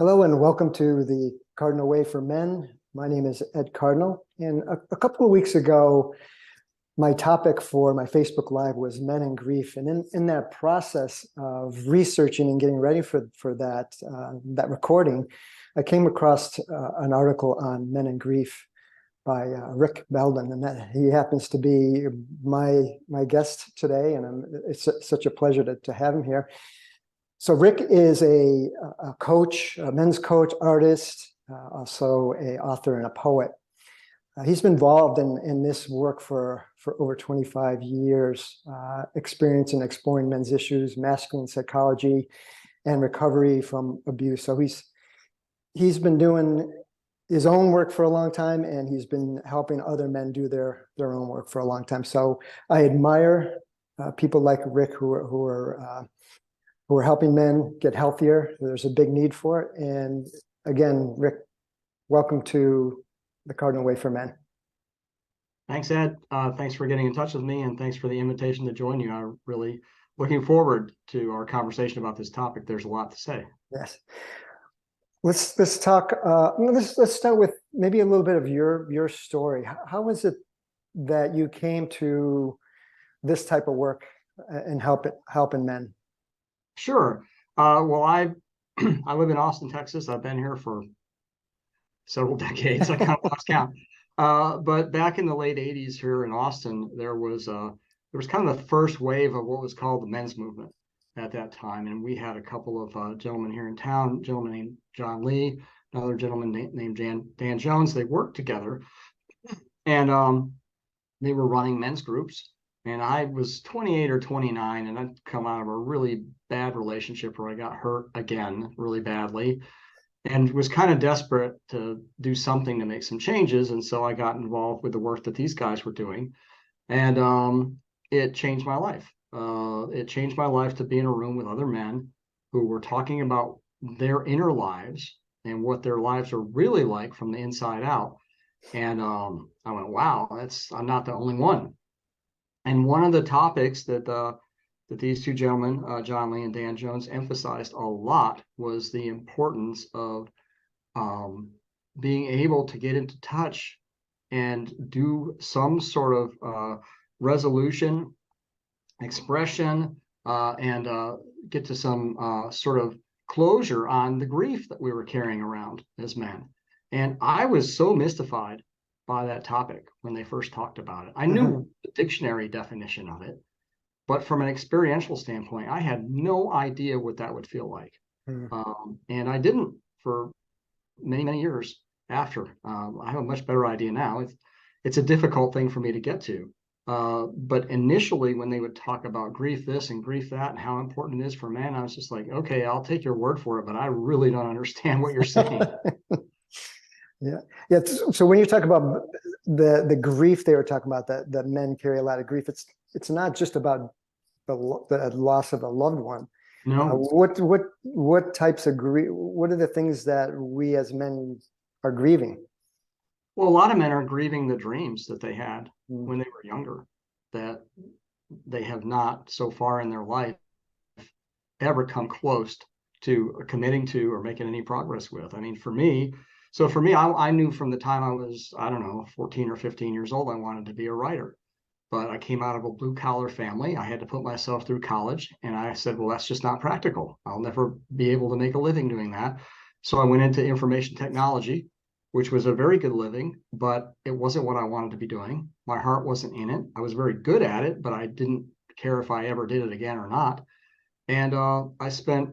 Hello and welcome to the Cardinal Way for Men. My name is Ed Cardinal, and a couple of weeks ago, my topic for my Facebook Live was men and grief. And in that process of researching and getting ready for that recording, I came across an article on men and grief by Rick Belden, and that he happens to be my guest today, and it's such a pleasure to have him here. So Rick is a coach, a men's coach, artist, also an author and a poet. He's been involved in this work for over 25 years, experiencing and exploring men's issues, masculine psychology, and recovery from abuse. So he's been doing his own work for a long time, and he's been helping other men do their own work for a long time. So I admire people like Rick who are helping men get healthier. There's a big need for it. And again, Rick, welcome to the Cardinal Way for Men. Thanks, Ed. Thanks for getting in touch with me, and thanks for the invitation to join you. I'm really looking forward to our conversation about this topic. There's a lot to say. Yes. Let's talk. Let's start with maybe a little bit of your story. How was it that you came to this type of work and helping men? Sure. Well, I live in Austin, Texas. I've been here for several decades. I kind of lost count. But back in the late 80s here in Austin, there was kind of the first wave of what was called the men's movement at that time. And we had a couple of gentlemen here in town, a gentleman named John Lee, another gentleman named Dan Jones. They worked together, and they were running men's groups. And I was 28 or 29, and I'd come out of a really bad relationship where I got hurt again really badly, and was kind of desperate to do something to make some changes. And so I got involved with the work that these guys were doing, and it changed my life. It changed my life to be in a room with other men who were talking about their inner lives and what their lives are really like from the inside out. And I went, wow, I'm not the only one. And one of the topics that these two gentlemen, John Lee and Dan Jones, emphasized a lot was the importance of being able to get into touch and do some sort of resolution, expression, and get to some sort of closure on the grief that we were carrying around as men. And I was so mystified by that topic when they first talked about it. I knew the dictionary definition of it, but from an experiential standpoint, I had no idea what that would feel like. And I didn't for many, many years after. I have a much better idea now. It's a difficult thing for me to get to. But initially, when they would talk about grief this and grief that and how important it is for men, I was just like, okay, I'll take your word for it, but I really don't understand what you're saying. Yeah. So when you talk about the grief they were talking about, that men carry a lot of grief, it's not just about the loss of a loved one. No. What types of grief? What are the things that we as men are grieving? Well, a lot of men are grieving the dreams that they had when they were younger, that they have not so far in their life ever come close to committing to or making any progress with. I mean, for me, I knew from the time I was, 14 or 15 years old, I wanted to be a writer. But I came out of a blue collar family. I had to put myself through college. And I said, well, that's just not practical. I'll never be able to make a living doing that. So I went into information technology, which was a very good living, but it wasn't what I wanted to be doing. My heart wasn't in it. I was very good at it, but I didn't care if I ever did it again or not. And I spent,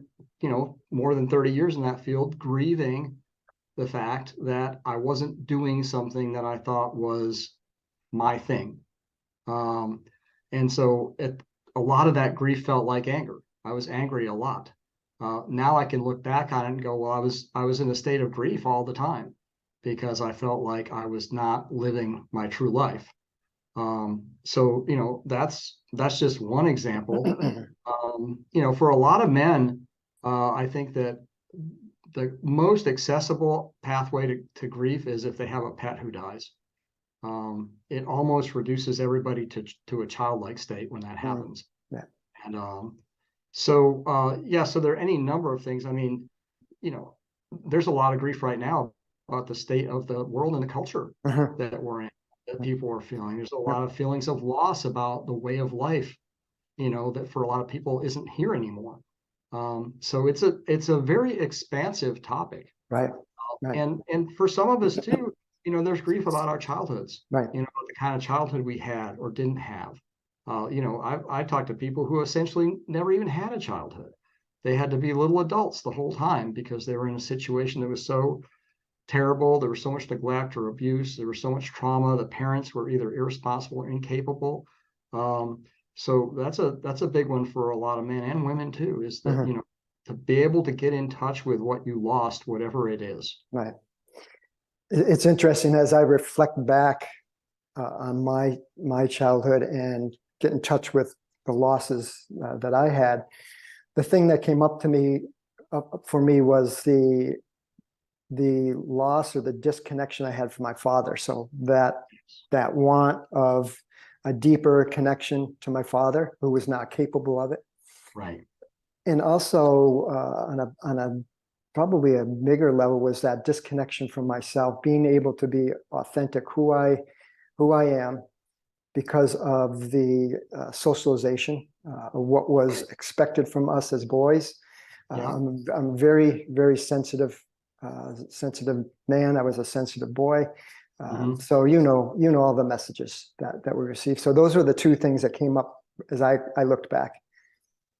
more than 30 years in that field grieving the fact that I wasn't doing something that I thought was my thing. And so a lot of that grief felt like anger. I was angry a lot. Now I can look back on it and go, well, I was in a state of grief all the time because I felt like I was not living my true life. So, that's just one example. For a lot of men, I think that the most accessible pathway to grief is if they have a pet who dies. It almost reduces everybody to a childlike state when that happens. Yeah. And so there are any number of things. I mean, there's a lot of grief right now about the state of the world and the culture Mhm. that we're in, that people are feeling. There's a Yep. lot of feelings of loss about the way of life, that for a lot of people isn't here anymore. So it's a very expansive topic. Right. Right. And for some of us too, there's grief about our childhoods, Right. about the kind of childhood we had or didn't have. I talked to people who essentially never even had a childhood. They had to be little adults the whole time because they were in a situation that was so terrible. There was so much neglect or abuse. There was so much trauma. The parents were either irresponsible or incapable. Um, so that's a big one for a lot of men and women too, is that, Mhm. to be able to get in touch with what you lost, whatever it is. Right. It's interesting as I reflect back on my childhood and get in touch with the losses that I had. The thing that came up for me was the loss or the disconnection I had from my father. So that want of a deeper connection to my father, who was not capable of it. Right. And also on a probably a bigger level was that disconnection from myself, being able to be authentic, who I am, because of the socialization of what was expected from us as boys. Yeah. I'm very, very sensitive man. I was a sensitive boy. So all the messages that we received. So those are the two things that came up as I looked back.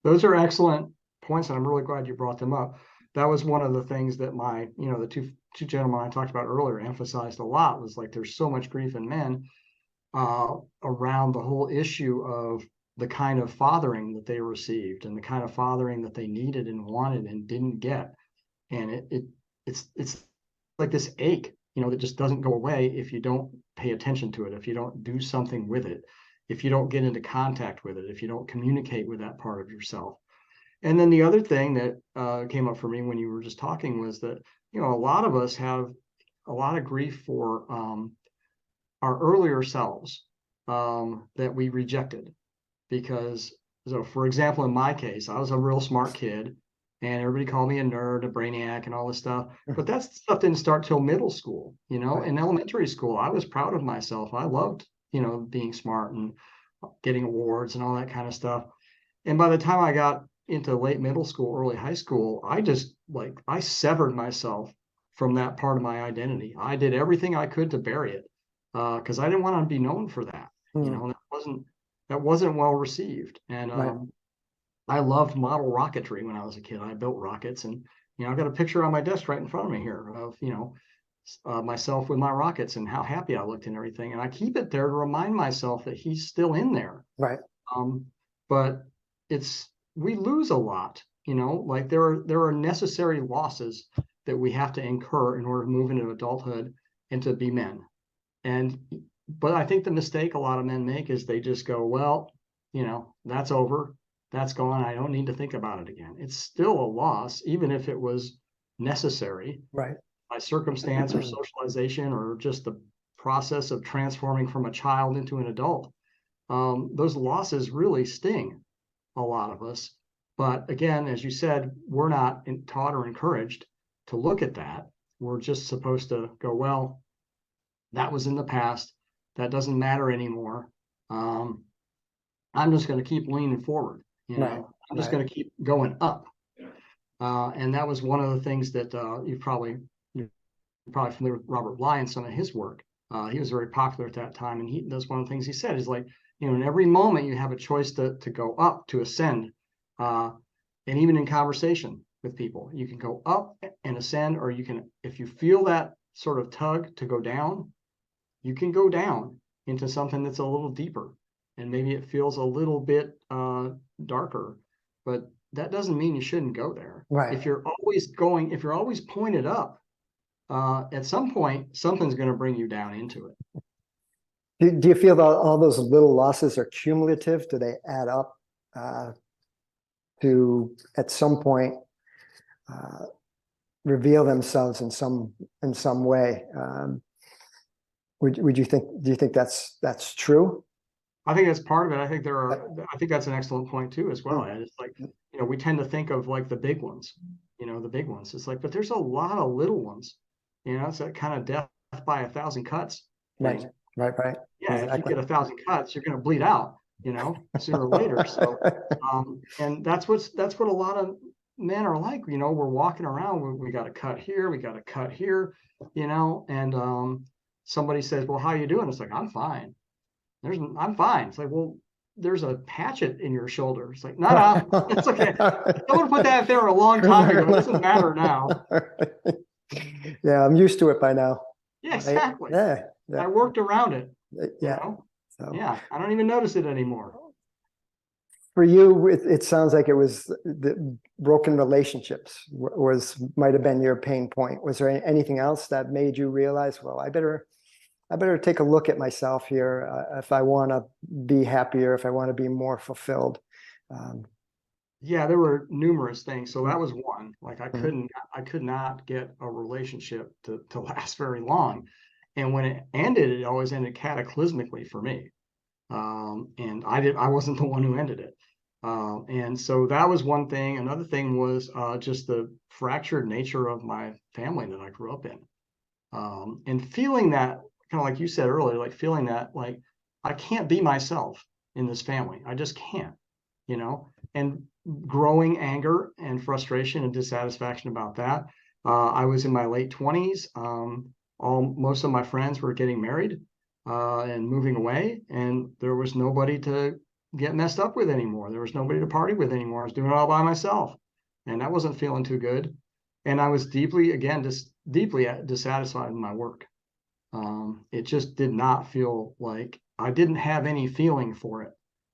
Those are excellent points, and I'm really glad you brought them up. That was one of the things that the two gentlemen I talked about earlier emphasized a lot, was like there's so much grief in men around the whole issue of the kind of fathering that they received and the kind of fathering that they needed and wanted and didn't get. And it's like this ache, that just doesn't go away if you don't pay attention to it, if you don't do something with it, if you don't get into contact with it, if you don't communicate with that part of yourself. And then the other thing that came up for me when you were just talking was that, a lot of us have a lot of grief for our earlier selves that we rejected. Because, so for example, in my case, I was a real smart kid and everybody called me a nerd, a brainiac, and all this stuff. But that stuff didn't start till middle school. Right. In elementary school, I was proud of myself. I loved, being smart and getting awards and all that kind of stuff. And by the time I got into late middle school, early high school, I severed myself from that part of my identity. I did everything I could to bury it because I didn't want to be known for that. That wasn't well received. And Right. I loved model rocketry when I was a kid. I built rockets, and I've got a picture on my desk right in front of me here of myself with my rockets and how happy I looked and everything. And I keep it there to remind myself that he's still in there. Right. But we lose a lot. Like there are necessary losses that we have to incur in order to move into adulthood and to be men. But I think the mistake a lot of men make is they just go, well, that's over. That's gone. I don't need to think about it again. It's still a loss, even if it was necessary Right. by circumstance or socialization or just the process of transforming from a child into an adult. Those losses really sting a lot of us. But again, as you said, we're not taught or encouraged to look at that. We're just supposed to go, well, that was in the past. That doesn't matter anymore. I'm just going to keep leaning forward. Right. I'm just Right. going to keep going up. And that was one of the things that you're probably familiar with Robert Bly and some of his work. He was very popular at that time, and that's one of the things he said is like, in every moment you have a choice to go up, to ascend, and even in conversation with people, you can go up and ascend, or you can, if you feel that sort of tug to go down, you can go down into something that's a little deeper, and maybe it feels a little bit darker, but that doesn't mean you shouldn't go there. Right. If you're always pointed up, at some point, something's going to bring you down into it. Do you feel that all those little losses are cumulative? Do they add up to at some point reveal themselves in some way? Do you think that's true? I think that's part of it. I think that's an excellent point too, as well. And it's like, we tend to think of like the big ones, the big ones. It's like, but there's a lot of little ones, it's that kind of death by 1,000 cuts Right, thing. right. Yeah, if you Exactly. get 1,000 cuts, you're going to bleed out, sooner or later. So, and that's what a lot of men are like. We're walking around, we got to cut here, we got to cut here, and somebody says, "Well, how you doing?" It's like, "I'm fine." I'm fine. It's like, "Well, there's a hatchet in your shoulder." It's like, no, it's okay. Someone put that there a long time ago. It doesn't matter now. Yeah, I'm used to it by now. Yeah, exactly. Yeah, I worked around it. yeah. So Yeah, I don't even notice it anymore. for you, it sounds like it was the broken relationships might have been your pain point. Was there anything else that made you realize, well, I better take a look at myself here if I want to be happier, if I want to be more fulfilled? Yeah, there were numerous things. So that was one. Like I Mhm. could not get a relationship to last very long. And when it ended, it always ended cataclysmically for me. And I wasn't the one who ended it. And so that was one thing. Another thing was just the fractured nature of my family that I grew up in. And feeling that, kind of like you said earlier, like feeling that like I can't be myself in this family. I just can't, and growing anger and frustration and dissatisfaction about that. I was in my late 20s. Most of my friends were getting married and moving away, and there was nobody to get messed up with anymore. There was nobody to party with anymore. I was doing it all by myself, and that wasn't feeling too good. And I was deeply, again, just deeply dissatisfied in my work. It just did not feel like I didn't have any feeling for it.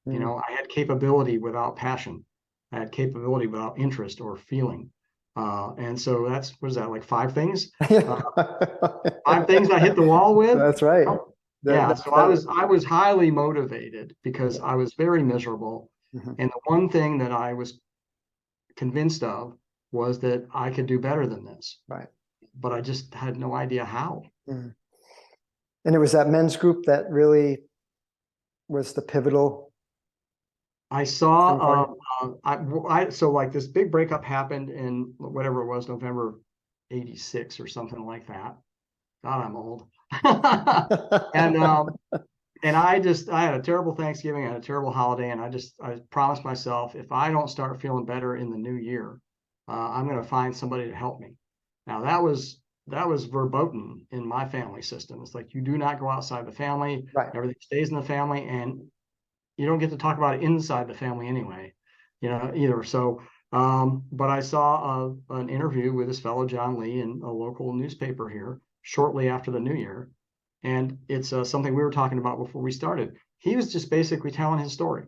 I had capability without passion. I had capability without interest or feeling. And so what is that, like 5 things? Uh, 5 things I hit the wall with. That's right. Yeah. So I was highly motivated because I was very miserable. Mhm. And the one thing that I was convinced of was that I could do better than this, Right. but I just had no idea how. Mhm. And it was that men's group that really was the pivotal I thing for you? saw, so like this big breakup happened in whatever it was, November 86 or something like that. God, I'm old. And I had a terrible Thanksgiving, I had a terrible holiday, and I promised myself if I don't start feeling better in the new year, I'm going to find somebody to help me. Now that was verboten in my family system. It's like you do not go outside the family. Right. Everything stays in the family, and you don't get to talk about it inside the family anyway, either. So, but I saw an interview with this fellow John Lee in a local newspaper here shortly after the new year, and it's something we were talking about before we started. He was just basically telling his story.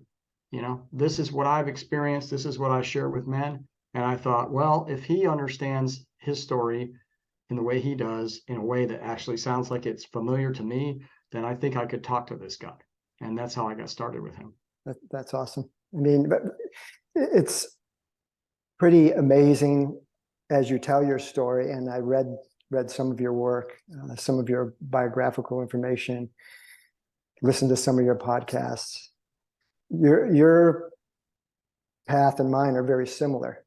This is what I've experienced. This is what I share with men. And I thought, well, if he understands his story in the way he does, in a way that actually sounds like it's familiar to me, then I think I could talk to this guy. And that's how I got started with him. That's awesome. I mean, but it's pretty amazing as you tell your story. And I read some of your work, some of your biographical information, listened to some of your podcasts. Your path and mine are very similar.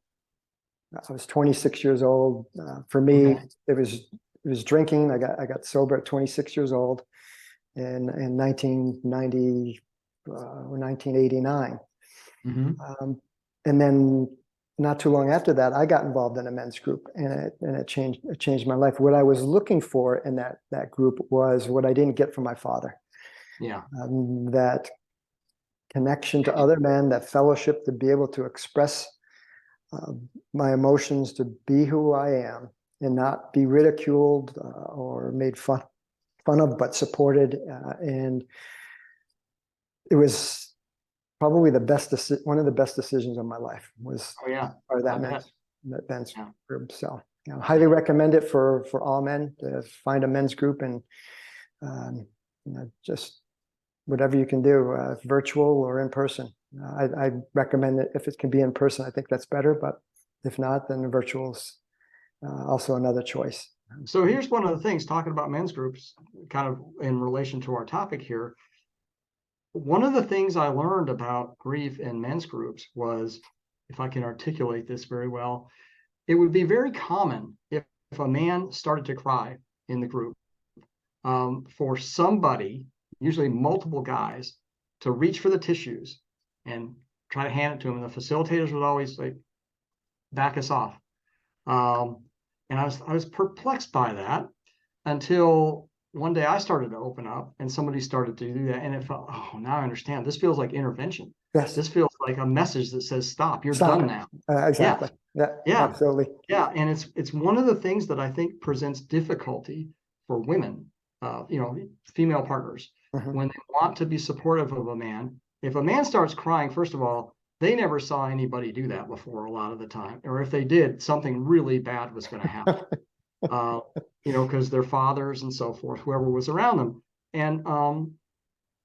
I was 26 years old. For me, Okay. it was drinking. I got sober at 26 years old in 1990 or 1989. And then not too long after that, I got involved in a men's group, and it changed my life. What I was looking for in that group was what I didn't get from my father. Yeah. That connection to other men, that fellowship, to be able to express my emotions, to be who I am, and not be ridiculed or made fun of, but supported. And it was probably one of the best decisions of my life was Oh yeah. part of I bet. that men's Yeah. group. So, highly recommend it for all men to find a men's group, and just whatever you can do, virtual or in person. I recommend it if it can be in person. I think that's better, but if not, then virtual is also another choice. So here's one of the things, talking about men's groups, kind of in relation to our topic here. One of the things I learned about grief in men's groups was, if I can articulate this very well, it would be very common if a man started to cry in the group, for somebody, usually multiple guys, to reach for the tissues and try to hand it to him. And the facilitators would always like back us off. And I was perplexed by that until one day I started to open up and somebody started to do that. And it felt, oh, now I understand. This feels like intervention. Yes. This feels like a message that says, stop, you're Stop done it. now. Exactly. Yeah, Yeah. absolutely. Yeah. And it's one of the things that I think presents difficulty for women, female partners, when they want to be supportive of a man. If a man starts crying, first of all, they never saw anybody do that before a lot of the time. Or if they did, something really bad was going to happen. Because their fathers and so forth, whoever was around them. And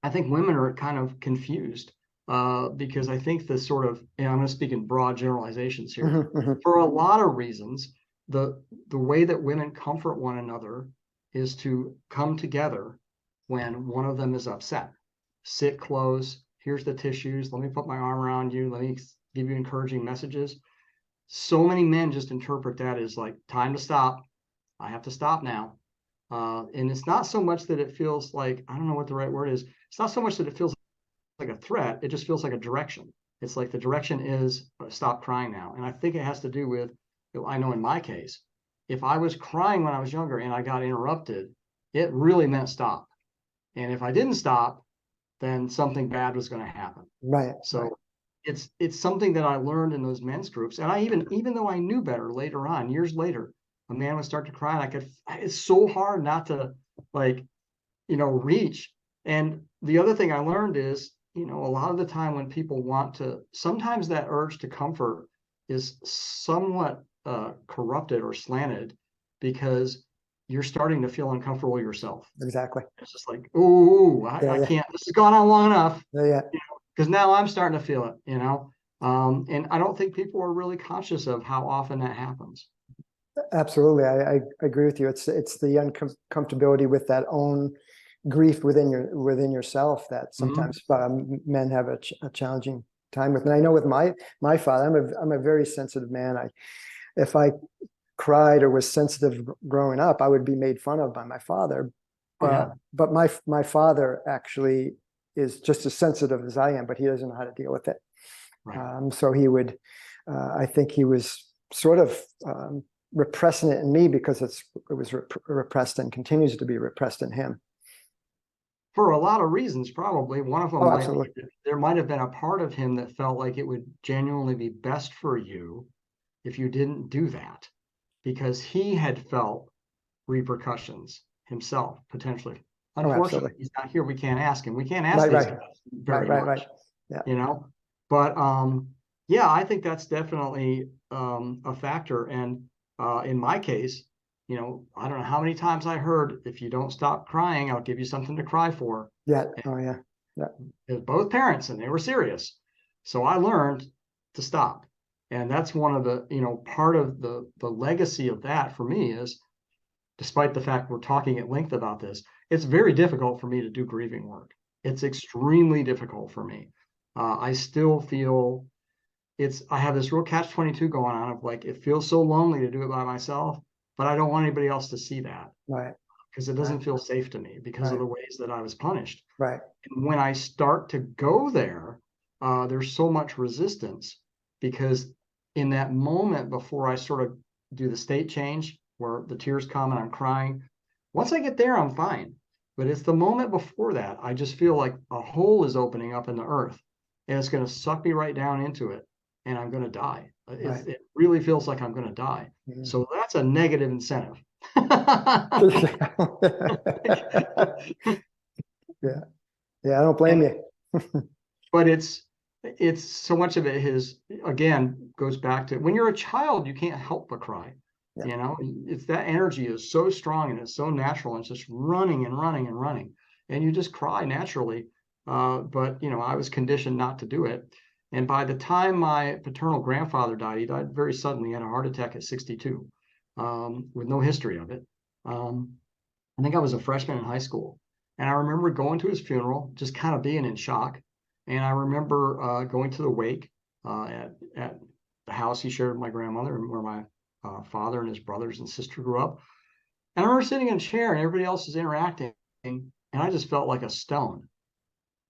I think women are kind of confused because I think the sort of, and I'm going to speak in broad generalizations here, for a lot of reasons, the way that women comfort one another is to come together when one of them is upset. Sit close, here's the tissues, let me put my arm around you, let me give you encouraging messages. So many men just interpret that as like, time to stop. I have to stop now. And it's not so much that it feels like, I don't know what the right word is. It's not so much that it feels like a threat. It just feels like a direction. It's like the direction is stop crying now. And I think it has to do with, I know in my case, if I was crying when I was younger and I got interrupted, it really meant stop. And if I didn't stop, then something bad was going to happen. Right. So right. it's something that I learned in those men's groups. And I even though I knew better later on, years later, a man would start to cry and it's so hard not to reach. And the other thing I learned is, a lot of the time when people want to, sometimes that urge to comfort is somewhat corrupted or slanted because you're starting to feel uncomfortable yourself. Exactly. It's just like, oh, I can't, this has gone on long enough. Yeah. Because now I'm starting to feel it, and I don't think people are really conscious of how often that happens. Absolutely. I agree with you. It's the uncomfortability with that own grief within yourself that sometimes men have a challenging time with. And I know with my father, I'm a very sensitive man. If I cried or was sensitive growing up, I would be made fun of by my father. But my father actually is just as sensitive as I am, but he doesn't know how to deal with it. Right. So he would, I think he was sort of repressing it in me because it was repressed and continues to be repressed in him. For a lot of reasons, probably. One of them there might have been a part of him that felt like it would genuinely be best for you if you didn't do that, because he had felt repercussions himself, potentially. Unfortunately, he's not here. We can't ask him. We can't ask these guys very much. Yeah. But I think that's definitely a factor. And in my case, I don't know how many times I heard, if you don't stop crying, I'll give you something to cry for. Yeah. And it was both parents, and they were serious. So I learned to stop. And that's one of the, part of the legacy of that for me is, despite the fact we're talking at length about this, it's very difficult for me to do grieving work. It's extremely difficult for me. I still feel I have this real catch-22 going on of like, it feels so lonely to do it by myself, but I don't want anybody else to see that. Right. Because it doesn't feel safe to me because of the ways that I was punished. Right. And when I start to go there, there's so much resistance, because in that moment before I sort of do the state change where the tears come and I'm crying, once I get there, I'm fine. But it's the moment before that, I just feel like a hole is opening up in the earth and it's going to suck me right down into it and I'm going to die. It really feels like I'm going to die. Mm-hmm. So that's a negative incentive. Yeah, I don't blame you. But it's so much of it again goes back to when you're a child, you can't help but cry. It's that energy is so strong and it's so natural and it's just running and running and running, and you just cry naturally. But I was conditioned not to do it. And by the time my paternal grandfather died, he died very suddenly. He had a heart attack at 62, with no history of it. I think I was a freshman in high school. And I remember going to his funeral, just kind of being in shock. And I remember going to the wake at the house he shared with my grandmother, and where my father and his brothers and sister grew up. And I remember sitting in a chair and everybody else is interacting, and I just felt like a stone.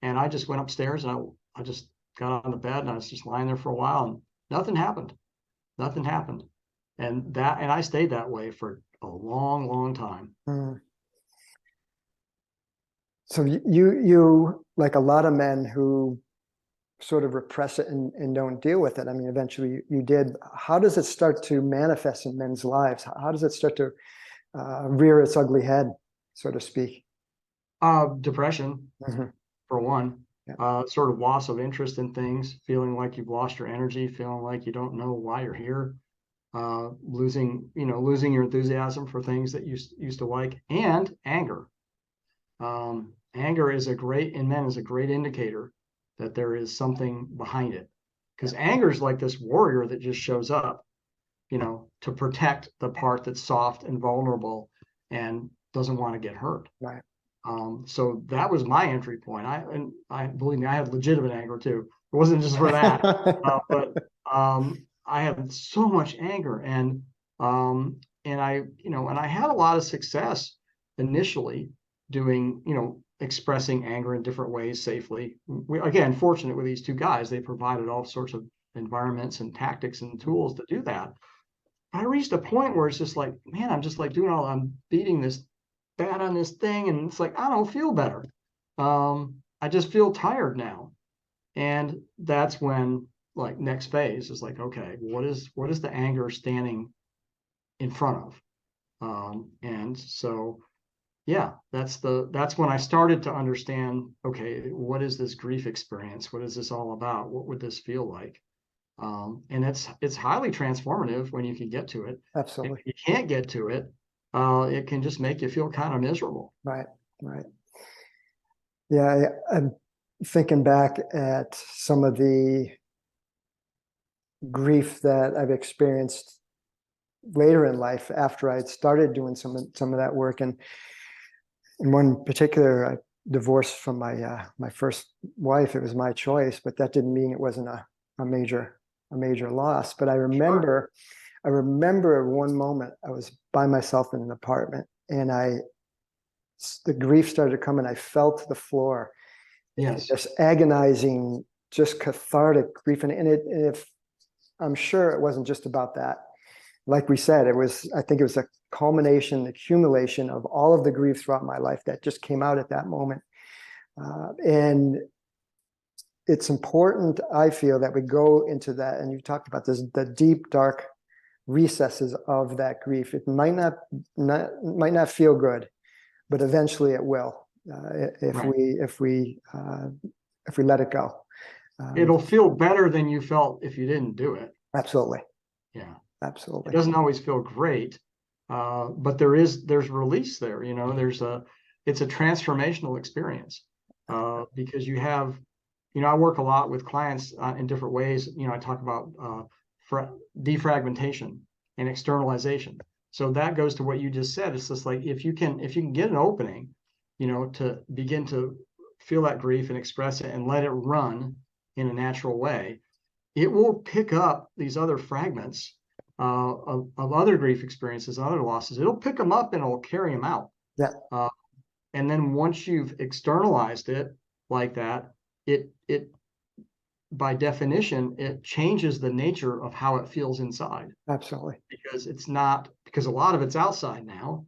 And I just went upstairs and I just got on the bed and I was just lying there for a while and nothing happened. Nothing happened. And I stayed that way for a long, long time. Mm. So you like a lot of men who sort of repress it and don't deal with it. I mean, eventually you did. How does it start to manifest in men's lives? How does it start to rear its ugly head, so to speak? Depression, for one. Yeah. Sort of loss of interest in things, feeling like you've lost your energy, feeling like you don't know why you're here, losing your enthusiasm for things that you used to like, and anger. Anger in men is a great indicator that there is something behind it, because anger is like this warrior that just shows up, to protect the part that's soft and vulnerable and doesn't want to get hurt. Right. So that was my entry point. I believe me, I had legitimate anger too. It wasn't just for that, but I had so much anger, and I had a lot of success initially doing, expressing anger in different ways safely. Again, fortunate with these two guys, they provided all sorts of environments and tactics and tools to do that. I reached a point where it's just like, man, I'm just like I'm beating this bad on this thing, and it's like I don't feel better. I just feel tired now, and that's when like next phase is like, okay, what is the anger standing in front of? And so yeah, that's when I started to understand, okay, what is this grief experience? What is this all about? What would this feel like? And it's highly transformative when you can get to it. Absolutely. If you can't get to it, it can just make you feel kind of miserable. Right. Yeah, I'm thinking back at some of the grief that I've experienced later in life after I had started doing some of that work. And in one particular, I divorced from my first wife. It was my choice, but that didn't mean it wasn't a major loss. But I remember one moment I was by myself in an apartment, and the grief started to come, and I fell to the floor. Yes. This agonizing, just cathartic grief, and if I'm sure it wasn't just about that. Like we said, I think it was a culmination, accumulation of all of the grief throughout my life that just came out at that moment. And it's important, I feel, that we go into that, and you talked about this, the deep, dark recesses of that grief. It might not feel good, but eventually it will, if we let it go. It'll feel better than you felt if you didn't do it. Absolutely. Yeah. Absolutely. It doesn't always feel great, but there's release there. It's a transformational experience, because you have, I work a lot with clients in different ways. I talk about defragmentation and externalization. So that goes to what you just said. It's just like if you can get an opening, to begin to feel that grief and express it and let it run in a natural way, it will pick up these other fragments of other grief experiences and other losses. It'll pick them up and it'll carry them out. Yeah. And then once you've externalized it like that, it by definition, it changes the nature of how it feels inside. Absolutely. Because a lot of it's outside now.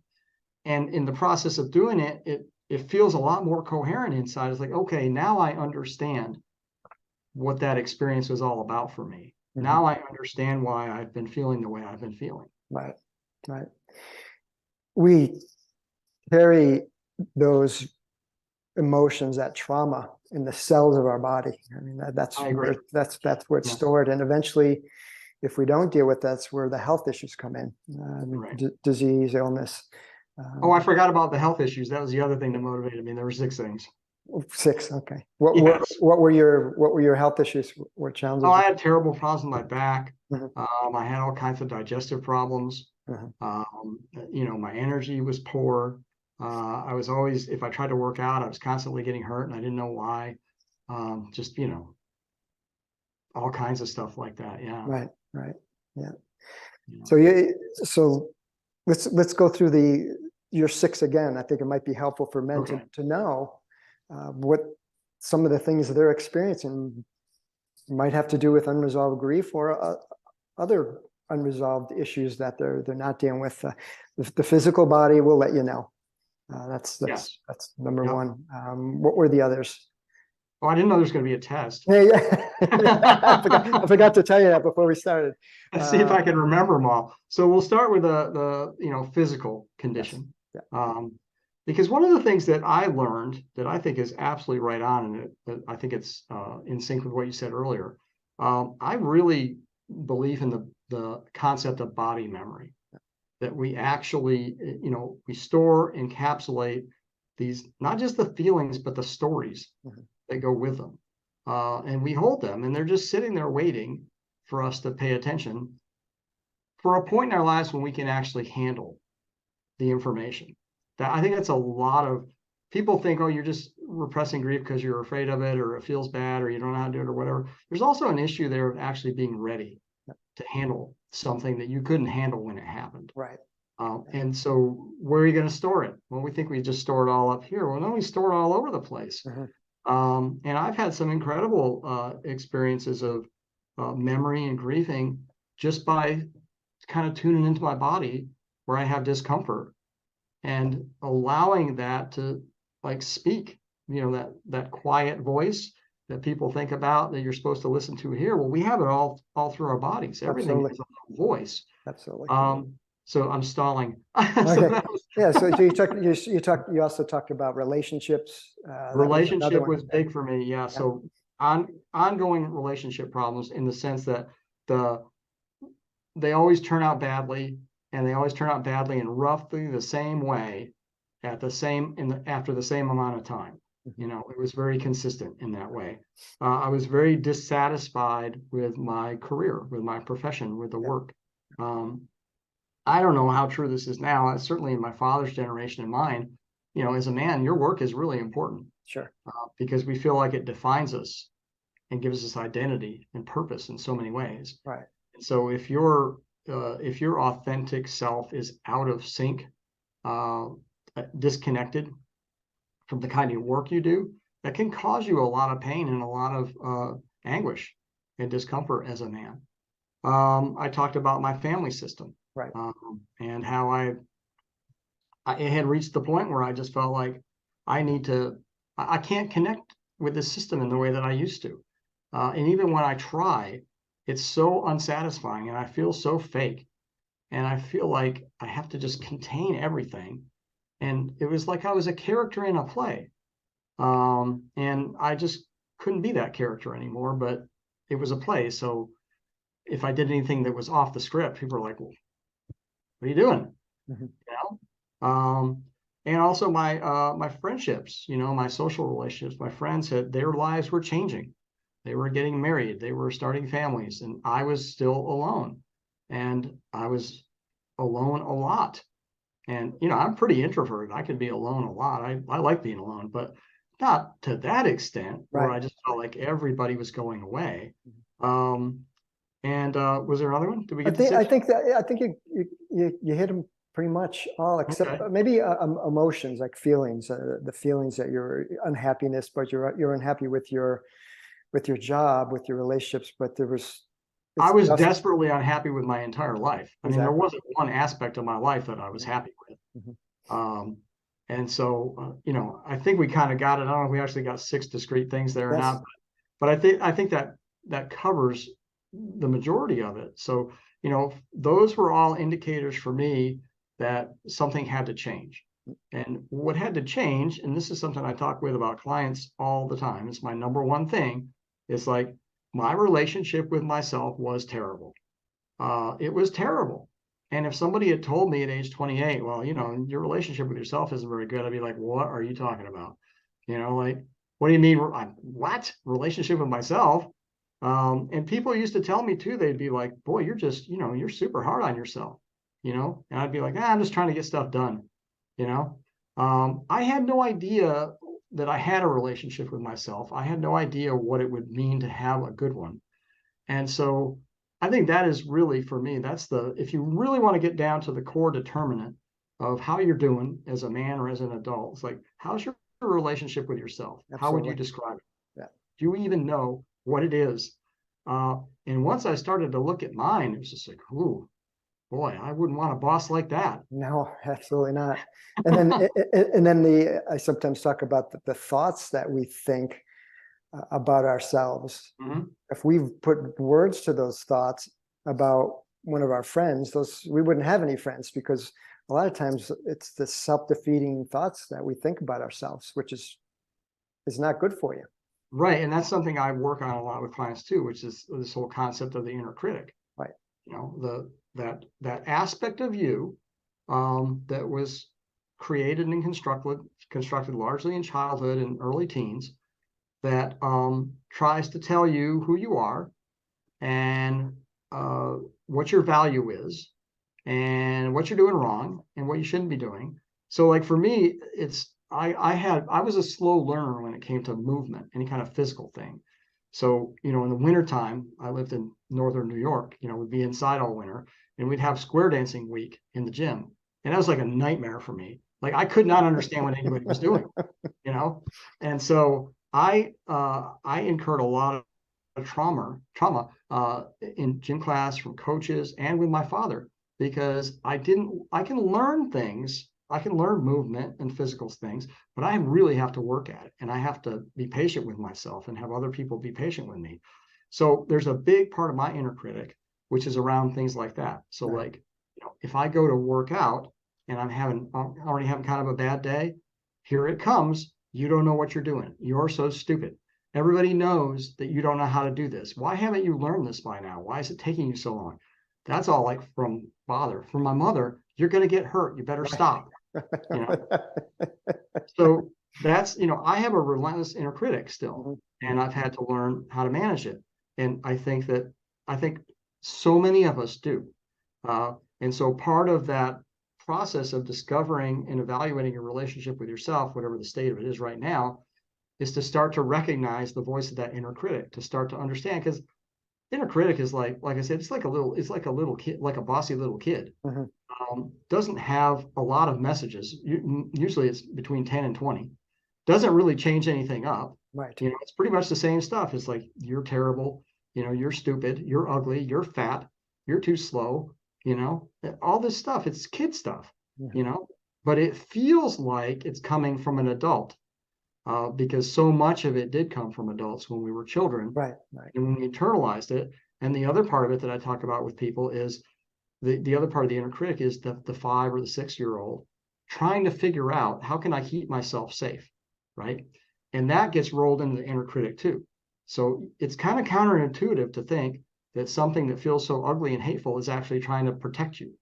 And in the process of doing it, it feels a lot more coherent inside. It's like, okay, now I understand what that experience was all about for me. Mm-hmm. Now I understand why I've been feeling the way I've been feeling. Right. We carry those emotions, that trauma, in the cells of our body. I mean, that's where it's stored. And eventually, if we don't deal with that's where the health issues come in. Disease, illness. I forgot about the health issues. That was the other thing that motivated me. There were 6 things. 6. Okay. What were your health issues? What challenges? I had terrible problems with my back. Mm-hmm. I had all kinds of digestive problems. Mm-hmm. My energy was poor. I was always, if I tried to work out, I was constantly getting hurt and I didn't know why. Just, all kinds of stuff like that. Yeah. Right. Yeah. So let's go through your 6 again. I think it might be helpful for men to know what some of the things that they're experiencing might have to do with unresolved grief or other unresolved issues that they're not dealing with. The physical body will let you know. That's number one. What were the others? Oh, I didn't know there was going to be a test. Yeah. I forgot to tell you that before we started. Let's see if I can remember them all. So we'll start with the physical condition. Yes. Because one of the things that I learned that I think is absolutely right on, and I think it's in sync with what you said earlier. I really believe in the concept of body memory, that we actually, we store, encapsulate these, not just the feelings, but the stories that go with them. And we hold them, and they're just sitting there waiting for us to pay attention for a point in our lives when we can actually handle the information. I think that's a lot of people think, oh, you're just repressing grief because you're afraid of it, or it feels bad, or you don't know how to do it, or whatever. There's also an issue there of actually being ready to handle something that you couldn't handle when it happened. Right. And so where are you going to store it? Well, we think we just store it all up here. Well, no, we store it all over the place. And I've had some incredible experiences of memory and grieving just by kind of tuning into my body where I have discomfort and allowing that to speak, that quiet voice that people think about that you're supposed to listen to here. Well, we have it all through our bodies. Everything is a voice. Absolutely. So I'm stalling. Okay. So you also talked about relationships. Relationship was big for me. Yeah. So ongoing relationship problems, in the sense that they always turn out badly, and they always turn out badly in roughly the same way after the same amount of time. It was very consistent in that way. I was very dissatisfied with my career, with my profession, with the work. I don't know how true this is now. Certainly in my father's generation and mine, as a man, your work is really important. Sure. Because we feel like it defines us and gives us identity and purpose in so many ways. Right. And so if your authentic self is out of sync, disconnected from the kind of work you do, that can cause you a lot of pain and a lot of anguish and discomfort as a man. I talked about my family system. Right. And how it had reached the point where I just felt like I can't connect with the system in the way that I used to. And even when I try, it's so unsatisfying, and I feel so fake, and I feel like I have to just contain everything. And it was like I was a character in a play. And I just couldn't be that character anymore, but it was a play. So if I did anything that was off the script, people were like, well, what are you doing? And also my friendships, my social relationships, my friends their lives were changing. They were getting married, they were starting families, and I was still alone. And I was alone a lot. And I'm pretty introverted. I can be alone a lot. I like being alone, but not to that extent where I just felt like everybody was going away. And was there another one? Did we get to 6? I think you hit them pretty much all, except maybe emotions, like feelings, the feelings that you're unhappiness, but you're unhappy with your job, with your relationships, but I was desperately unhappy with my entire life. I mean, there wasn't one aspect of my life that I was happy with. And so, I think we kind of got it. I don't know if we actually got 6 discrete things there or not, but I think that covers the majority of it. So, those were all indicators for me that something had to change. And what had to change, and this is something I talk with about clients all the time, it's my number one thing, is like, my relationship with myself was terrible. It was terrible. And if somebody had told me at age 28, well, your relationship with yourself isn't very good, I'd be like, what are you talking about? What do you mean? What? Relationship with myself? And people used to tell me too, they'd be like, boy, you're just, you're super hard on yourself, and I'd be like, I'm just trying to get stuff done. I had no idea that I had a relationship with myself. I had no idea what it would mean to have a good one. And so I think that is really, for me, that's if you really want to get down to the core determinant of how you're doing as a man or as an adult, it's like, how's your relationship with yourself? How would you Absolutely. describe it? Yeah. Do you even know what it is? And once I started to look at mine, it was just like, ooh, boy, I wouldn't want a boss like that. No, absolutely not. And then, I sometimes talk about the thoughts that we think about ourselves. Mm-hmm. If we've put words to those thoughts about one of our friends, we wouldn't have any friends, because a lot of times it's the self-defeating thoughts that we think about ourselves, which is not good for you. Right. And that's something I work on a lot with clients too, which is this whole concept of the inner critic. Right. You know, that aspect of you that was created and constructed largely in childhood and early teens, that tries to tell you who you are and what your value is and what you're doing wrong and what you shouldn't be doing. So like for me, I was a slow learner when it came to movement, any kind of physical thing. So, in the wintertime, I lived in northern New York, we'd be inside all winter, and we'd have square dancing week in the gym. And that was like a nightmare for me. Like I could not understand what anybody was doing, And so I incurred a lot of trauma in gym class from coaches and with my father, because I can learn things. I can learn movement and physical things, but I really have to work at it, and I have to be patient with myself and have other people be patient with me. So there's a big part of my inner critic, which is around things like that. So Right. like, if I go to work out and I'm already having kind of a bad day, here it comes. You don't know what you're doing. You're so stupid. Everybody knows that you don't know how to do this. Why haven't you learned this by now? Why is it taking you so long? That's all like from father. From my mother, you're going to get hurt. You better stop. So that's, I have a relentless inner critic still, and I've had to learn how to manage it. And I think so many of us do. And so part of that process of discovering and evaluating your relationship with yourself, whatever the state of it is right now, is to start to recognize the voice of that inner critic, to start to understand, because inner critic is like I said, it's like a little kid, like a bossy little kid. Mm-hmm. Doesn't have a lot of messages. Usually it's between 10 and 20. Doesn't really change anything up. Right. It's pretty much the same stuff. It's like, you're terrible, you're stupid, you're ugly, you're fat, you're too slow, all this stuff. It's kid stuff, but it feels like it's coming from an adult, because so much of it did come from adults when we were children. Right. And when we internalized it. And the other part of it that I talk about with people is the other part of the inner critic is the 5 or the 6-year-old trying to figure out, how can I keep myself safe, right? And that gets rolled into the inner critic too. So it's kind of counterintuitive to think that something that feels so ugly and hateful is actually trying to protect you.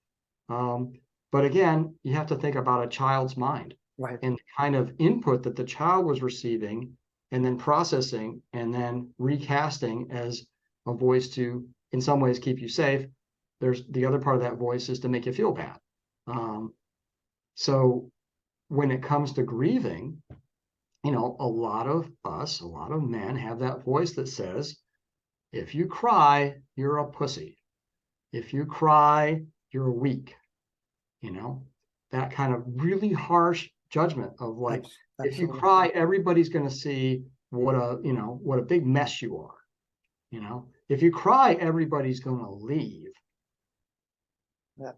But again, you have to think about a child's mind, Right. and the kind of input that the child was receiving and then processing and then recasting as a voice to, in some ways, keep you safe. There's the other part of that voice is to make you feel bad. So when it comes to grieving, a lot of men have that voice that says, if you cry, you're a pussy. If you cry, you're weak. That kind of really harsh judgment of like, if you cry, everybody's going to see what a big mess you are. If you cry, everybody's going to leave. Yeah.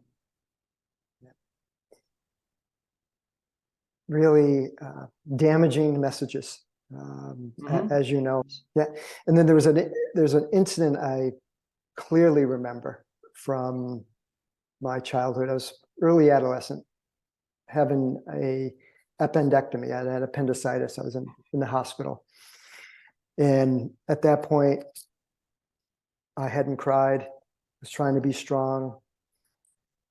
Really damaging messages, as you know. Yeah. And then there's an incident I clearly remember from my childhood. I was early adolescent, having a appendectomy. I had appendicitis. I was in the hospital. And at that point, I hadn't cried. I was trying to be strong.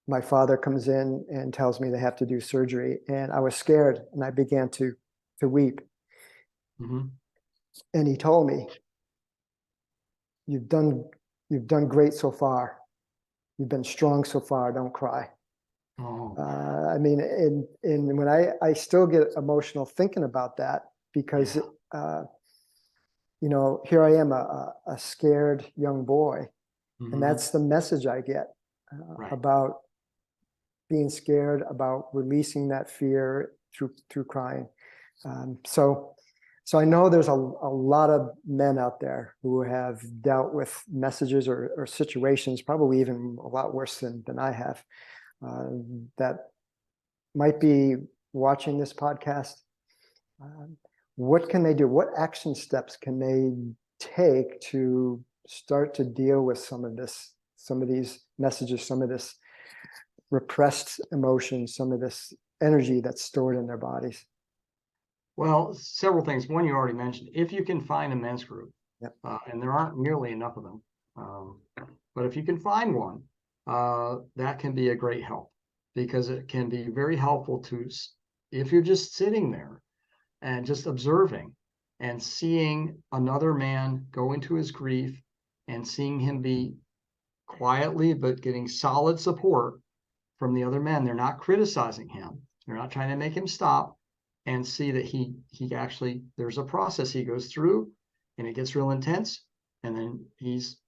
My father comes in and tells me they have to do surgery, and I was scared, and I began to weep. Mm-hmm. And he told me, you've done great so far. You've been strong so far. Don't cry. Oh. I mean, and when I still get emotional thinking about that, because here I am, a scared young boy, And that's the message I get Right. about being scared, about releasing that fear through crying. So I know there's a lot of men out there who have dealt with messages or situations, probably even a lot worse than I have, that might be watching this podcast. What can they do? What action steps can they take to start to deal with some of these messages, some of this repressed emotions, some of this energy that's stored in their bodies? Well, several things. One, you already mentioned, if you can find a men's group, Yep. And there aren't nearly enough of them, but if you can find one, that can be a great help, because it can be very helpful if you're just sitting there and just observing and seeing another man go into his grief and seeing him be quietly but getting solid support from the other men. They're not criticizing him. They're not trying to make him stop, and see that he actually, there's a process he goes through, and it gets real intense, and then he's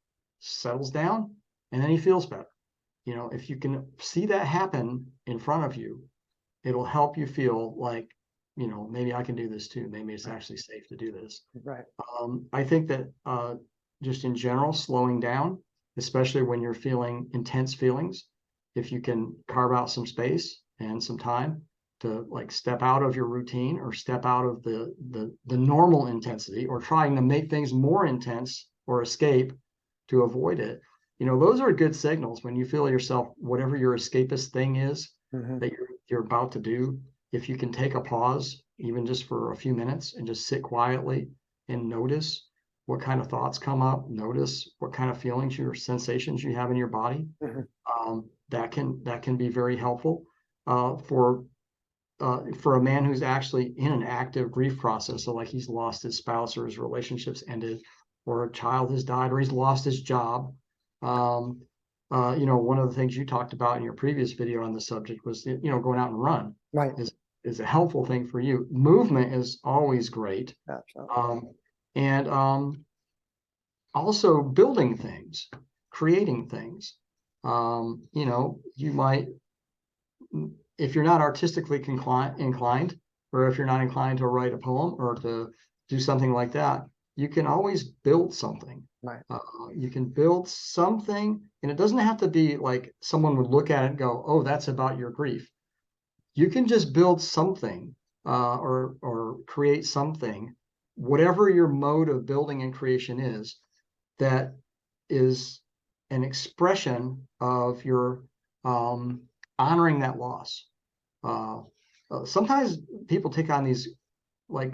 settles down, and then he feels better. If you can see that happen in front of you, it'll help you feel like, maybe I can do this too. Maybe it's actually safe to do this. Right. I think that just in general, slowing down, especially when you're feeling intense feelings, if you can carve out some space and some time to step out of your routine, or step out of the normal intensity, or trying to make things more intense or escape to avoid it. Those are good signals when you feel yourself, whatever your escapist thing is that you're about to do. If you can take a pause, even just for a few minutes, and just sit quietly and notice what kind of thoughts come up, notice what kind of feelings, your sensations you have in your body, that can be very helpful for a man who's actually in an active grief process. So he's lost his spouse, or his relationship's ended, or a child has died, or he's lost his job. One of the things you talked about in your previous video on the subject was, going out and run. Right. Is a helpful thing for you. Movement is always great. And also building things, creating things. You might, if you're not artistically inclined, or if you're not inclined to write a poem or to do something like that, you can always build something. Right. You can build something, and it doesn't have to be like someone would look at it and go, "Oh, that's about your grief." You can just build something, or create something, whatever your mode of building and creation is, that is an expression of your honoring that loss. Sometimes people take on these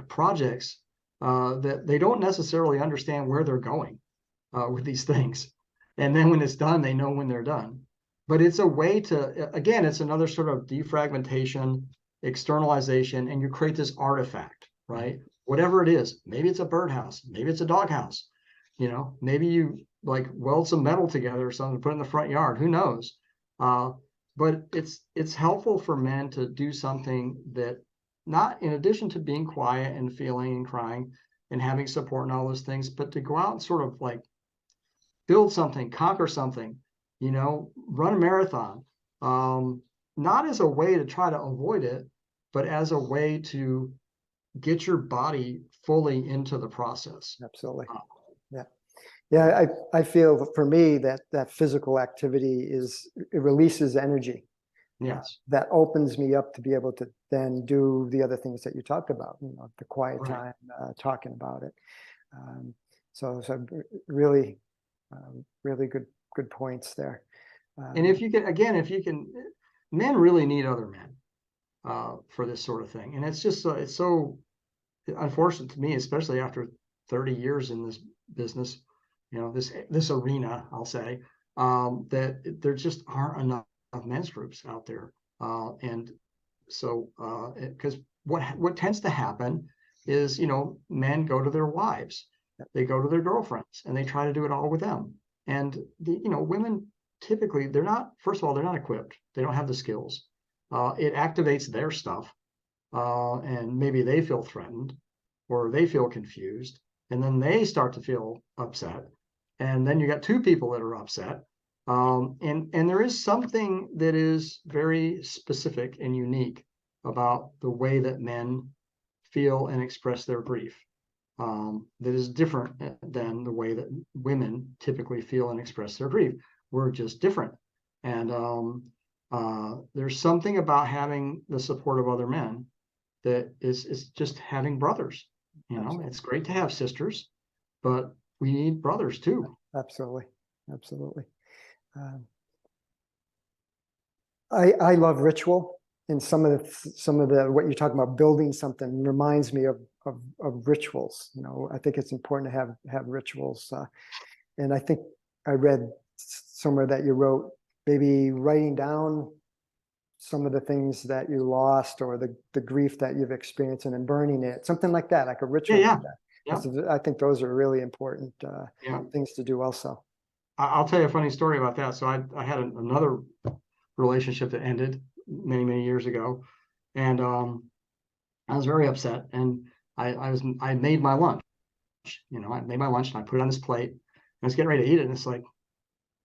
projects that they don't necessarily understand where they're going with these things, and then when it's done, they know when they're done. But it's a way to, again, it's another sort of defragmentation, externalization, and you create this artifact, right? Whatever it is, maybe it's a birdhouse, maybe it's a doghouse, maybe you weld some metal together or something to put in the front yard, who knows? But it's helpful for men to do something that, not in addition to being quiet and feeling and crying and having support and all those things, but to go out and sort of build something, conquer something, run a marathon, not as a way to try to avoid it, but as a way to get your body fully into the process. Absolutely. Yeah. I feel for me that physical activity it releases energy. Yes. That opens me up to be able to then do the other things that you talked about, the quiet time, talking about it. So really, really good points there. And if you can, men really need other men for this sort of thing. And it's just, it's so unfortunate to me, especially after 30 years in this business, this arena, I'll say, that there just aren't enough men's groups out there. And so, because what tends to happen is, men go to their wives, they go to their girlfriends, and they try to do it all with them. And women typically, first of all, they're not equipped. They don't have the skills. It activates their stuff, and maybe they feel threatened, or they feel confused, and then they start to feel upset. And then you got two people that are upset. And there is something that is very specific and unique about the way that men feel and express their grief, that is different than the way that women typically feel and express their grief. We're just different. And there's something about having the support of other men that is just having brothers. You know, Absolutely. it's great to have sisters, but we need brothers too. Absolutely. Absolutely. I love ritual, and some of the what you're talking about, building something, reminds me of rituals. You know, I think it's important to have rituals, and I think I read somewhere that you wrote maybe writing down some of the things that you lost or the grief that you've experienced, and then burning it, something like that, like a ritual. Yeah, like that. yeah. I think those are really important Yeah. things to do also. I'll tell you a funny story about that. So I had another relationship that ended many, many years ago. And I was very upset. And I made my lunch. You know, I made my lunch and I put it on this plate. And I was getting ready to eat it. And it's like,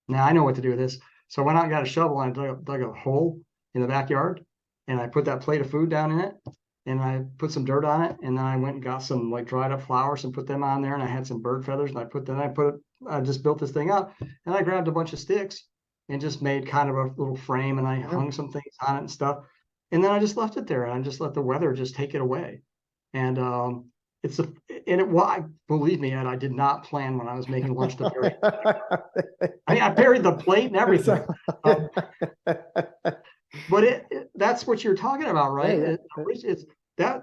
now I know what to do with this. So I went out and got a shovel and I dug a hole in the backyard. And I put that plate of food down in it. And I put some dirt on it. And then I went and got some like dried up flowers and put them on there. And I had some bird feathers and I just built this thing up. And I grabbed a bunch of sticks and just made kind of a little frame, and I hung some things on it and stuff. And then I just left it there, and I just let the weather just take it away. And believe me, Ed, I did not plan when I was making lunch to bury it. I mean, I buried the plate and everything. But that's what you're talking about, right? Yeah.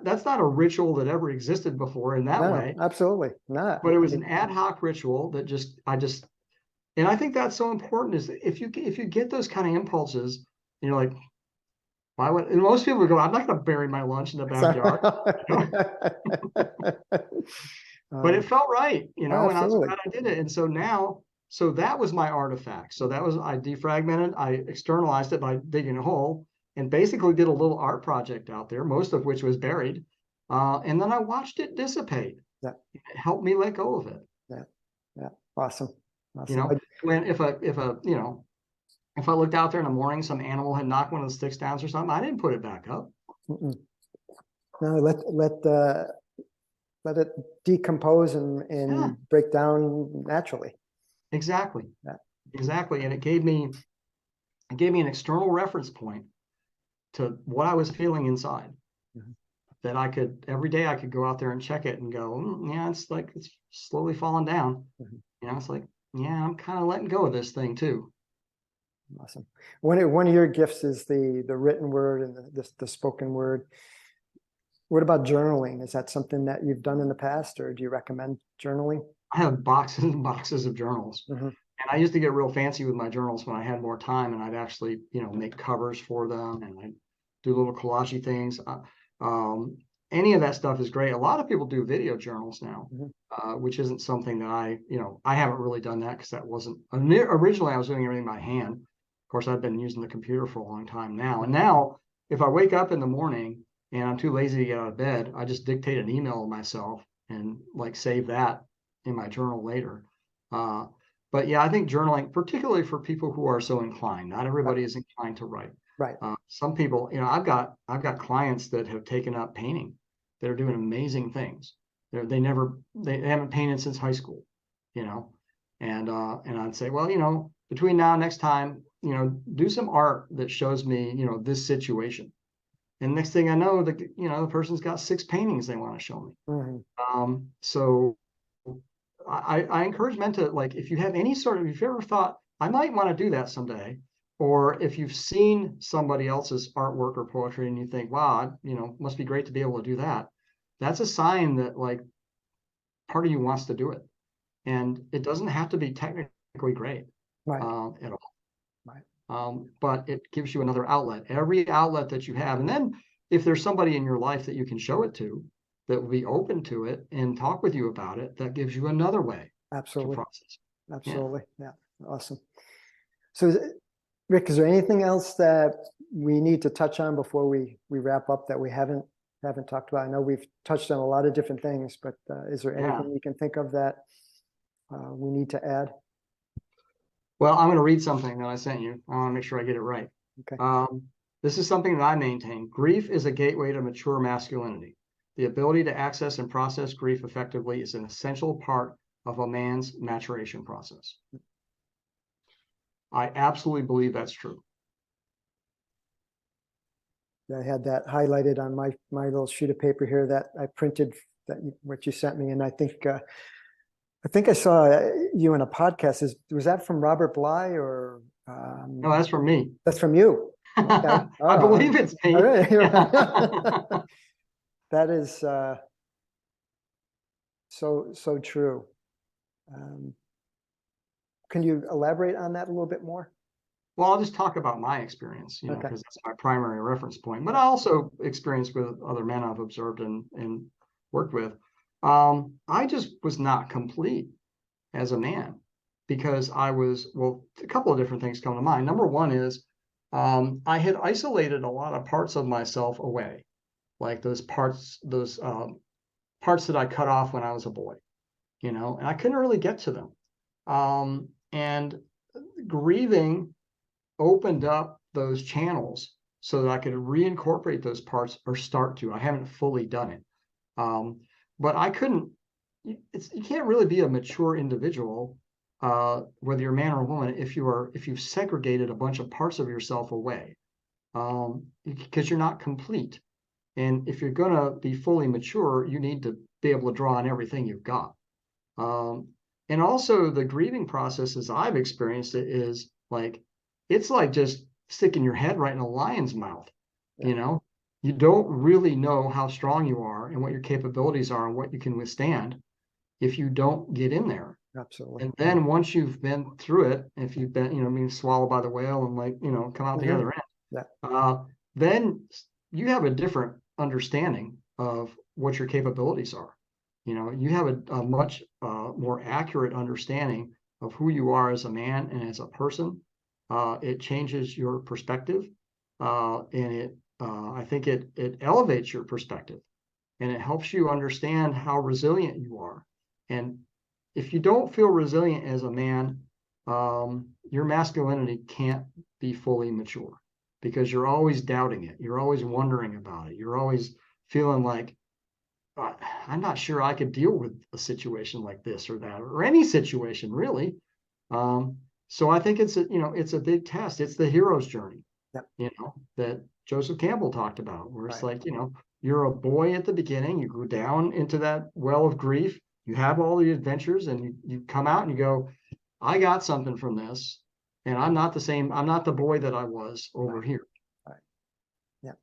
That's not a ritual that ever existed before in that way. Absolutely not. But it was an ad hoc ritual that and I think that's so important, is if you get those kind of impulses, and you're like, why would, and most people would go, I'm not going to bury my lunch in the backyard. But it felt right, you know, and I was glad I did it. And so that was my artifact. So I defragmented, I externalized it by digging a hole, and basically did a little art project out there, most of which was buried. And then I watched it dissipate. Yeah. It helped me let go of it. Yeah. Yeah. Awesome. You know, when if I looked out there in the morning, some animal had knocked one of the sticks down or something, I didn't put it back up. No, let it decompose and break down naturally. Exactly. Yeah. Exactly. And it gave me an external reference point to what I was feeling inside. Mm-hmm. That every day I could go out there and check it and go, yeah, it's slowly falling down. Mm-hmm. You know, it's like, yeah, I'm kind of letting go of this thing too. Awesome. One of your gifts is the written word and the spoken word. What about journaling? Is that something that you've done in the past, or do you recommend journaling? I have boxes and boxes of journals. Mm-hmm. And I used to get real fancy with my journals when I had more time, and I'd actually, make covers for them, and I'd do little collagey things. Any of that stuff is great. A lot of people do video journals now, mm-hmm. Which isn't something that I haven't really done that, because that wasn't originally I was doing everything by hand. Of course, I've been using the computer for a long time now. And now if I wake up in the morning and I'm too lazy to get out of bed, I just dictate an email to myself and save that in my journal later. But yeah, I think journaling, particularly for people who are so inclined, not everybody is inclined to write. Right. Some people, I've got clients that have taken up painting, that are doing amazing things. They haven't painted since high school, and I'd say, well, between now and next time, do some art that shows me, this situation. And next thing I know, the person's got 6 paintings they want to show me. Mm-hmm. So I encourage men to, if you have if you've ever thought, I might want to do that someday, or if you've seen somebody else's artwork or poetry and you think, wow, must be great to be able to do that. That's a sign that part of you wants to do it. And it doesn't have to be technically great, right, at all. Right. But it gives you another outlet, every outlet that you have. And then if there's somebody in your life that you can show it to, that will be open to it and talk with you about it, that gives you another way. Absolutely. To process. Absolutely. Yeah. Awesome. So Rick, is there anything else that we need to touch on before we wrap up that we haven't talked about? I know we've touched on a lot of different things, but is there anything you can think of that we need to add? Well, I'm going to read something that I sent you. I want to make sure I get it right. Okay. This is something that I maintain. Grief is a gateway to mature masculinity. The ability to access and process grief effectively is an essential part of a man's maturation process. I absolutely believe that's true. I had that highlighted on my little sheet of paper here that I printed, what you sent me, and I think I saw you in a podcast. Was that from Robert Bly or? No, that's from me. That's from you. Okay. I believe it's me. All right. That is so true. Can you elaborate on that a little bit more? Well, I'll just talk about my experience, because Okay. that's my primary reference point. But I also experienced with other men I've observed and worked with. I just was not complete as a man because a couple of different things come to mind. Number one is I had isolated a lot of parts of myself away, like those parts that I cut off when I was a boy, and I couldn't really get to them. And grieving opened up those channels so that I could reincorporate those parts or start to. I haven't fully done it. But I couldn't, you can't really be a mature individual, whether you're a man or a woman, if you've segregated a bunch of parts of yourself away, because you're not complete. And if you're going to be fully mature, you need to be able to draw on everything you've got. And also the grieving process, as I've experienced it, is like, it's like just sticking your head right in a lion's mouth. Yeah. You don't really know how strong you are and what your capabilities are and what you can withstand if you don't get in there. Absolutely. And then once you've been through it, if you've been, being swallowed by the whale and come out the other end, then you have a different understanding of what your capabilities are. You have a much more accurate understanding of who you are as a man and as a person. It changes your perspective, and I think it elevates your perspective, and it helps you understand how resilient you are. And if you don't feel resilient as a man, your masculinity can't be fully mature because you're always doubting it. You're always wondering about it. You're always feeling like, I'm not sure I could deal with a situation like this or that, or any situation really. So I think it's a big test. It's the hero's journey, that Joseph Campbell talked about, where it's like, you're a boy at the beginning, you go down into that well of grief, you have all the adventures, and you come out and you go, I got something from this, and I'm not the boy that I was over here. Right.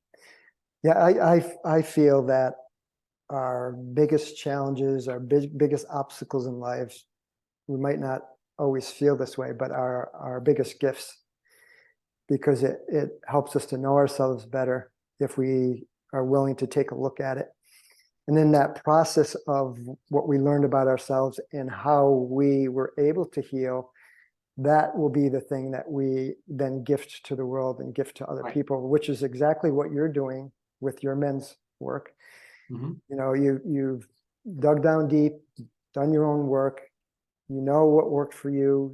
Yeah. I feel that our biggest challenges, our biggest obstacles in lives, we might not always feel this way, but our biggest gifts, because it helps us to know ourselves better if we are willing to take a look at it. And then that process of what we learned about ourselves and how we were able to heal, that will be the thing that we then gift to the world and gift to other people, which is exactly what you're doing with your men's work. You've dug down deep, done your own work. You know what worked for you.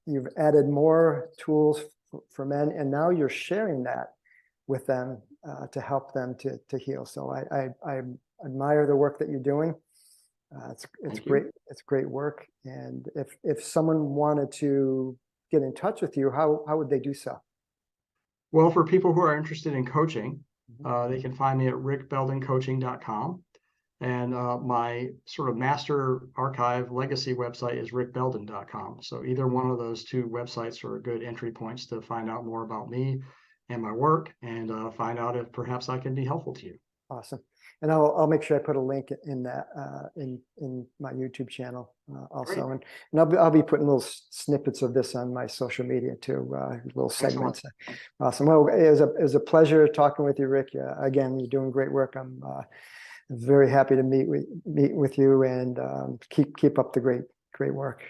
You've added more tools for men, and now you're sharing that with them to help them to heal. So I admire the work that you're doing. It's great. It's great work. And if someone wanted to get in touch with you, how would they do so? Well, for people who are interested in coaching, they can find me at rickbeldencoaching.com. And my sort of master archive legacy website is rickbelden.com. So either one of those two websites are good entry points to find out more about me and my work, and find out if perhaps I can be helpful to you. Awesome. And I'll make sure I put a link in that in my YouTube channel also. And I'll be putting little snippets of this on my social media too, little segments. Excellent. Awesome. Well, it was a pleasure talking with you, Rick. Again, you're doing great work. I'm very happy to meet with you, and keep up the great work.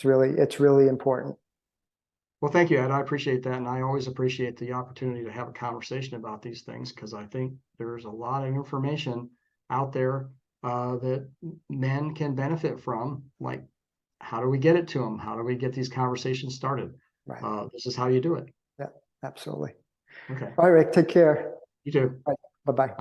It's really important. Well, thank you, Ed. I appreciate that. And I always appreciate the opportunity to have a conversation about these things, because I think there's a lot of information out there that men can benefit from, like how do we get it to them? How do we get these conversations started? Right. This is how you do it. Yeah, absolutely. Okay. All right, Rick, take care. You too. Bye-bye.